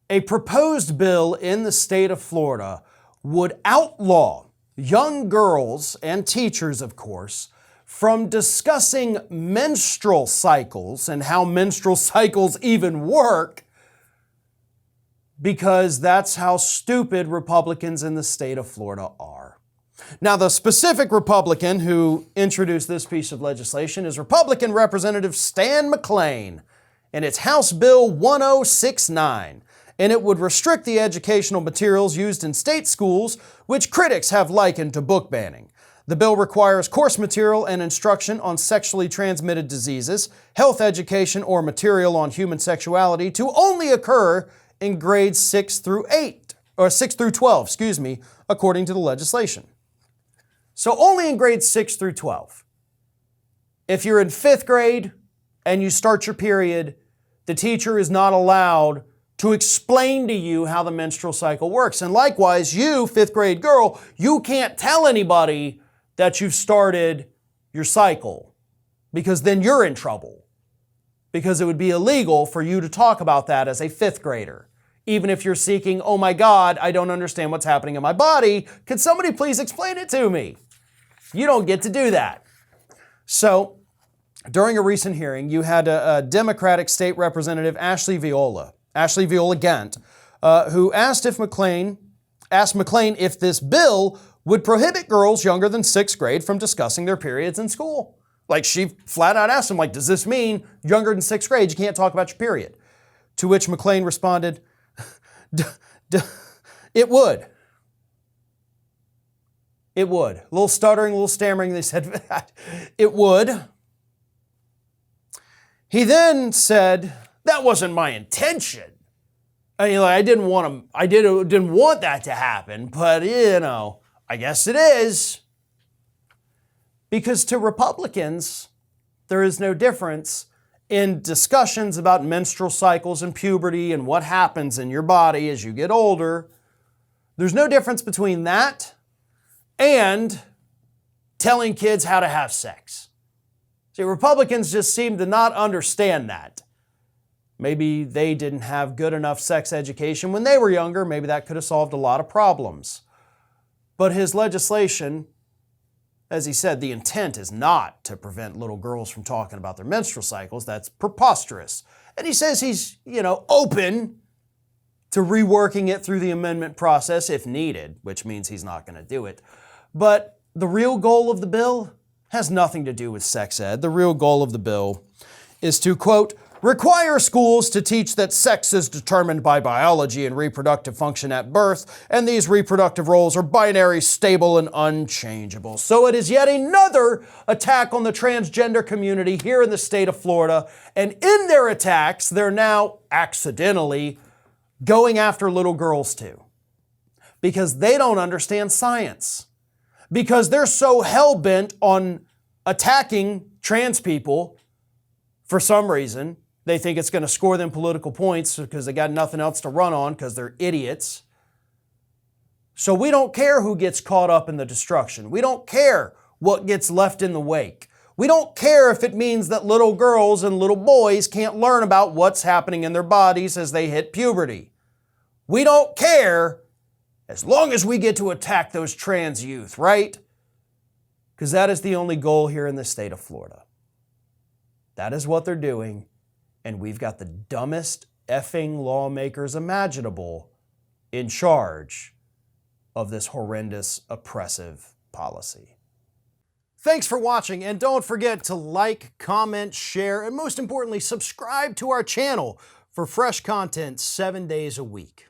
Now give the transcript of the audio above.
A proposed bill in the state of Florida would outlaw young girls and teachers, of course, from discussing menstrual cycles and how menstrual cycles even work, because that's how stupid Republicans in the state of Florida are. Now, the specific Republican who introduced this piece of legislation is Republican Representative Stan McClain, and it's House Bill 1069. And it would restrict the educational materials used in state schools, which critics have likened to book banning. The bill requires course material and instruction on sexually transmitted diseases, health education, or material on human sexuality to only occur in grades 6 through 12, according to the legislation. So only in grades 6 through 12. If you're in 5th grade and you start your period, the teacher is not allowed to explain to you how the menstrual cycle works. And likewise, you, 5th grade girl, you can't tell anybody that you've started your cycle, because then you're in trouble. Because it would be illegal for you to talk about that as a 5th grader. Even if you're seeking, oh my God, I don't understand what's happening in my body. Could somebody please explain it to me? You don't get to do that. So, during a recent hearing, you had a Democratic State Representative, Ashley Viola Gant, who asked McClain if this bill would prohibit girls younger than 6th grade from discussing their periods in school. Like, she flat out asked him, like, does this mean younger than 6th grade you can't talk about your period? To which McClain responded, it would. It would. A little stuttering, a little stammering, they said, it would. He then said, that wasn't my intention. I didn't want that to happen, but I guess it is. Because to Republicans, there is no difference in discussions about menstrual cycles and puberty and what happens in your body as you get older. There's no difference between that and telling kids how to have sex. See, Republicans just seem to not understand that. Maybe they didn't have good enough sex education when they were younger. Maybe that could have solved a lot of problems. But his legislation, as he said, the intent is not to prevent little girls from talking about their menstrual cycles. That's preposterous. And he says he's, open to reworking it through the amendment process if needed, which means he's not going to do it. But the real goal of the bill has nothing to do with sex ed. The real goal of the bill is to, quote, require schools to teach that sex is determined by biology and reproductive function at birth, and these reproductive roles are binary, stable, and unchangeable. So it is yet another attack on the transgender community here in the state of Florida, and in their attacks, they're now accidentally going after little girls too, because they don't understand science, because they're so hell-bent on attacking trans people for some reason. They think it's going to score them political points because they got nothing else to run on because they're idiots. So we don't care who gets caught up in the destruction. We don't care what gets left in the wake. We don't care if it means that little girls and little boys can't learn about what's happening in their bodies as they hit puberty. We don't care as long as we get to attack those trans youth, right? Because that is the only goal here in the state of Florida. That is what they're doing. And we've got the dumbest effing lawmakers imaginable in charge of this horrendous, oppressive policy. Thanks for watching, and don't forget to like, comment, share, and most importantly, subscribe to our channel for fresh content 7 days a week.